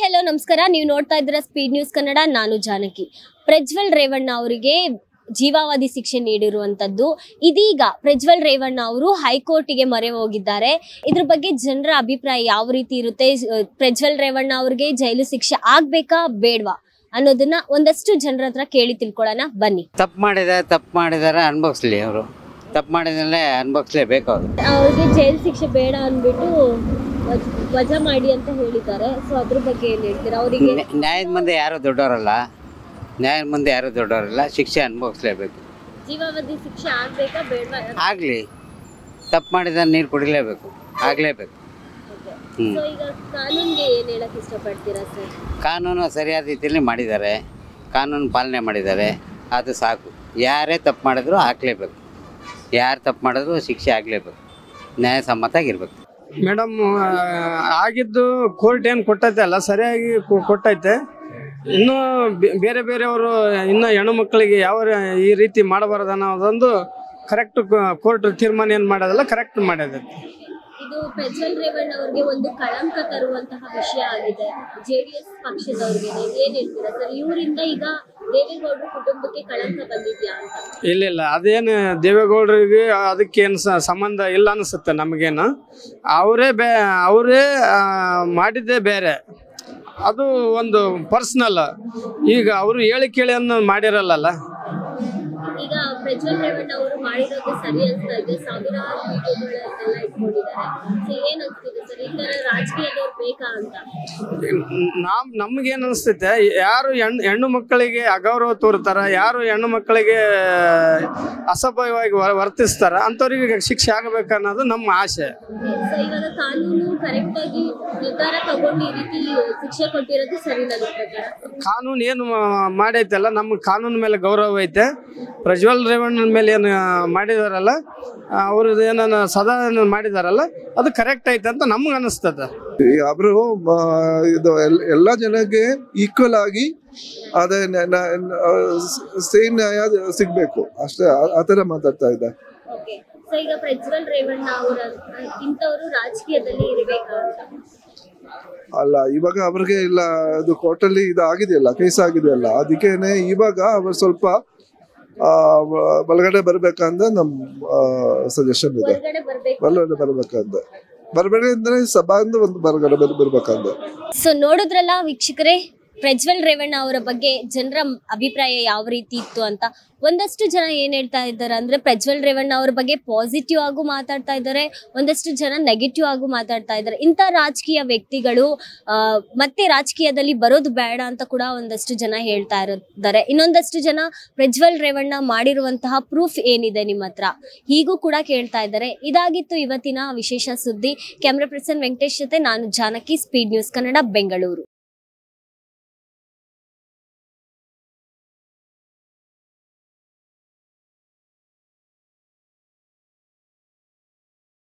Hello ನಮಸ್ಕಾರ. ನೀವು ನೋಡ್ತಾ ಇದ್ದೀರಾ ಸ್ಪೀಡ್ ನ್ಯೂಸ್ ಕನ್ನಡ. ನಾನು ಜಾನಕಿ. ಪ್ರಜ್ವಲ್ ರೇವಣ್ಣ ಅವರಿಗೆ ಜೀವಾವಧಿ ಶಿಕ್ಷೆ ನೀಡಿರುವಂತದ್ದು. ಇದೀಗ ಪ್ರಜ್ವಲ್ ರೇವಣ್ಣ ಅವರು ಹೈಕೋರ್ಟಿಗೆ ಮೊರೆ ಹೋಗಿದ್ದಾರೆ. ಇದ್ರ ಬಗ್ಗೆ ಜನರ ಅಭಿಪ್ರಾಯ ಯಾವ ರೀತಿ ಇರುತ್ತೆ? ಪ್ರಜ್ವಲ್ ರೇವಣ್ಣ ಅವರಿಗೆ ಜೈಲು ಶಿಕ್ಷೆ ಆಗ್ಬೇಕಾ ಬೇಡವಾ ಅನ್ನೋದನ್ನ ಒಂದಷ್ಟು ಜನರ ಹತ್ರ ಕೇಳಿ ತಿಳ್ಕೊಳ್ಳೋಣ ಬನ್ನಿ. ತಪ್ಪು ಮಾಡಿದಾರೆ ಅನುಭವಿಸ್ಲಿ. ಅವರು ತಪ್ಪು ಮಾಡಿದ್ರೆ ಅನುಭವಿಸ್ಲೇಬೇಕು. ಅವ್ರಿಗೆ ಜೈಲು ಶಿಕ್ಷೆ ಬೇಡ ಅಂದ್ಬಿಟ್ಟು ವಜಾ ಮಾಡಿ ಅಂತ ಹೇಳಿದ್ದಾರೆ. ಸೊ ಅದ್ರ ಬಗ್ಗೆ ಏನ್ ಹೇಳ್ತೀರಾ? ಅವರಿಗೆ ನ್ಯಾಯದ ಮುಂದೆ ಯಾರು ದೊಡ್ಡವರಲ್ಲ, ಶಿಕ್ಷೆ ಅನುಭವಿಸ್ಲೇಬೇಕು. ಜೀವಾವಧಿ ಶಿಕ್ಷೆ ಆಗ್ಬೇಕಾ ಬೇಡವಾ? ಆಗ್ಲಿ. ತಪ್ಪು ಮಾಡಿದ್ರೆ ನೀರು ಕುಡಿಲೇಬೇಕು, ಆಗ್ಲೇಬೇಕು. ಸೊ ಈಗ ಕಾನೂನಿಗೆ ಏನ್ ಹೇಳಕ್ ಇಷ್ಟಪಡ್ತೀರಾ ಸರ್? ಕಾನೂನು ಸರಿಯಾದ ರೀತಿಯಲ್ಲಿ ಮಾಡಿದ್ದಾರೆ, ಕಾನೂನು ಪಾಲನೆ ಮಾಡಿದ್ದಾರೆ, ಅದು ಸಾಕು. ಯಾರೇ ತಪ್ಪು ಮಾಡಿದ್ರು ಹಾಕ್ಲೇಬೇಕು, ಯಾರು ತಪ್ಪು ಮಾಡಿದ್ರು ಶಿಕ್ಷೆ ಆಗಲೇಬೇಕು, ನ್ಯಾಯಸಮ್ಮತಾಗಿರ್ಬೇಕು. ಮೇಡಮ್, ಆಗಿದ್ದು ಕೋರ್ಟ್ ಏನು ಕೊಟ್ಟೈತೆ ಅಲ್ಲ, ಸರಿಯಾಗಿ ಕೊಟ್ಟೈತೆ. ಇನ್ನೂ ಬೇರೆ ಬೇರೆಯವರು ಇನ್ನೂ ಹೆಣ್ಣು ಮಕ್ಕಳಿಗೆ ಯಾವ ಈ ರೀತಿ ಮಾಡಬಾರ್ದು ಅನ್ನೋದೊಂದು ಕರೆಕ್ಟ್ ಕೋರ್ಟ್ ತೀರ್ಮಾನ ಏನು ಮಾಡೋದಲ್ಲ, ಕರೆಕ್ಟ್ ಮಾಡಿದೆ. ಇದು ಪ್ರಜ್ವಲ್ ರೇವಣ್ಣ ಅವರಿಗೆ ಒಂದು ಕಳಂಕ ತರುವಂತಹ ವಿಷಯ ಆಗಿದೆ. ಜೆಡಿಎಸ್ ಪಕ್ಷದವ್ರಿಗೆ ಏನ್ ಹೇಳ್ತೀರಾ ಸರ್? ಇವರಿಂದ ಈಗ ದೇವೇಗೌಡರ ಕುಟುಂಬಕ್ಕೆ ಕಳಂಕ ಬಂದಿದ್ಯಾ ಅಂತ? ಇಲ್ಲ, ಅದೇನು ದೇವೇಗೌಡರಿಗೆ ಅದಕ್ಕೇನು ಸಂಬಂಧ ಇಲ್ಲ ಅನಿಸುತ್ತೆ ನಮಗೇನು. ಅವರೇ ಮಾಡಿದ್ದೇ ಬೇರೆ, ಅದು ಒಂದು ಪರ್ಸನಲ್. ಈಗ ಅವರು ಹೇಳಿ ಕೇಳಿಯನ್ನು ಮಾಡಿರಲ್ಲ. ಈಗ ಪ್ರಜ್ವಲ್ ರೇವಣ್ಣ ಅವರು ಮಾಡಿರೋದು ಸರಿ ಅನ್ಸ್ತಾ ಇದೆ. ಸಾವಿರಾರು ವಿಡಿಯೋಗಳೆಲ್ಲ ಇಟ್ಕೊಂಡಿದ್ದಾರೆ. ಏನ್ ಅನ್ಸ್ತಿದೆ ಸರ್? ಈ ತರ ರಾಜಕೀಯದವ್ರು ಬೇಕಾ ಅಂತ ನಮ್ಗೇನು ಅನಿಸ್ತೈತೆ? ಯಾರು ಹೆಣ್ಣು ಮಕ್ಕಳಿಗೆ ಅಗೌರವ ತೋರ್ತಾರ, ಯಾರು ಹೆಣ್ಣು ಮಕ್ಕಳಿಗೆ ಅಸಭ್ಯವಾಗಿ ವರ್ತಿಸ್ತಾರ, ಅಂಥವ್ರಿಗೆ ಶಿಕ್ಷೆ ಆಗಬೇಕನ್ನೋದು ನಮ್ಮ ಆಸೆ. ಇವಾಗ ಕಾನೂನು ಕರೆಕ್ಟ್ ಆಗಿ ನಿರ್ಧಾರ ತಗೊಂಡು ಈ ರೀತಿ ಶಿಕ್ಷೆ ಕೊಟ್ಟಿರೋದು ಸರಿ ನನ್ನ ಪ್ರಕಾರ. ಕಾನೂನು ಏನು ಮಾಡೈತಲ್ಲ, ನಮ್ಗೆ ಕಾನೂನು ಮೇಲೆ ಗೌರವ ಐತೆ. ಪ್ರಜ್ವಲ್ ರೇವಣ್ಣನ ಮೇಲೆ ಏನು ಮಾಡಿದಾರಲ್ಲ, ಅವ್ರದ್ದು ಏನನ್ನ ಸದಾ ಮಾಡಿದಾರಲ್ಲ, ಅದು ಕರೆಕ್ಟ್ ಐತೆ ಅಂತ ನಮ್ಗೆ ಅನಿಸ್ತದ. ಅವರು ಇದು ಎಲ್ಲ ಜನಕ್ಕೆ ಈಕ್ವಲ್ ಆಗಿ ಅದೇ ಸೇಮ್ ನ್ಯಾಯ ಸಿಗ್ಬೇಕು ಅಷ್ಟೇ, ಆ ಥರ ಮಾತಾಡ್ತಾ ಇದ್ದ. ಈಗ ಪ್ರಜ್ವಲ್ ರೇವಣ್ಣ ಅವರ ಇಂಥವರು ರಾಜಕೀಯದಲ್ಲಿ ಇರಬೇಕಾ ಅಂತ? ಅಲ್ಲ, ಇವಾಗ ಅವ್ರಿಗೆ ಇಲ್ಲ, ಅದು ಕೋರ್ಟಲ್ಲಿ ಇದು ಆಗಿದೆಯಲ್ಲ, ಕೇಸ್ ಆಗಿದೆಯಲ್ಲ, ಅದಕ್ಕೇನೆ ಇವಾಗ ಅವರು ಸ್ವಲ್ಪ ಒಳಗಡೆ ಬರ್ಬೇಕಂದ್ರೆ ನಮ್ ಸಜೆಷನ್ ಇದೆ. ಒಳಗಡೆ ಬರ್ಬೇಕಂದ್ರೆ ಸಭಾಂದ ಒಂದು ಹೊರಗಡೆ ಬರ್ಬೇಕಂದ್ರೆ. ಸೊ ನೋಡಿದ್ರಲ್ಲ ವೀಕ್ಷಕರೇ, ಪ್ರಜ್ವಲ್ ರೇವಣ್ಣ ಅವರ ಬಗ್ಗೆ ಜನರ ಅಭಿಪ್ರಾಯ ಯಾವ ರೀತಿ ಇತ್ತು ಅಂತ. ಒಂದಷ್ಟು ಜನ ಏನ್ ಹೇಳ್ತಾ ಇದ್ದಾರೆ ಅಂದ್ರೆ, ಪ್ರಜ್ವಲ್ ರೇವಣ್ಣ ಅವ್ರ ಬಗ್ಗೆ ಪಾಸಿಟಿವ್ ಆಗು ಮಾತಾಡ್ತಾ ಇದ್ದಾರೆ, ಒಂದಷ್ಟು ಜನ ನೆಗೆಟಿವ್ ಆಗು ಮಾತಾಡ್ತಾ ಇದ್ದಾರೆ. ಇಂಥ ರಾಜಕೀಯ ವ್ಯಕ್ತಿಗಳು ಮತ್ತೆ ರಾಜಕೀಯದಲ್ಲಿ ಬರೋದು ಬೇಡ ಅಂತ ಕೂಡ ಒಂದಷ್ಟು ಜನ ಹೇಳ್ತಾ ಇದ್ದಾರೆ. ಇನ್ನೊಂದಷ್ಟು ಜನ ಪ್ರಜ್ವಲ್ ರೇವಣ್ಣ ಮಾಡಿರುವಂತಹ ಪ್ರೂಫ್ ಏನಿದೆ ನಿಮ್ಮ ಹತ್ರ, ಹೀಗೂ ಕೂಡ ಕೇಳ್ತಾ ಇದ್ದಾರೆ. ಇದಾಗಿತ್ತು ಇವತ್ತಿನ ವಿಶೇಷ ಸುದ್ದಿ. ಕ್ಯಾಮ್ರಾ ಪರ್ಸನ್ ವೆಂಕಟೇಶ್ ಜೊತೆ ನಾನು ಜಾನಕಿ, ಸ್ಪೀಡ್ ನ್ಯೂಸ್ ಕನ್ನಡ, ಬೆಂಗಳೂರು.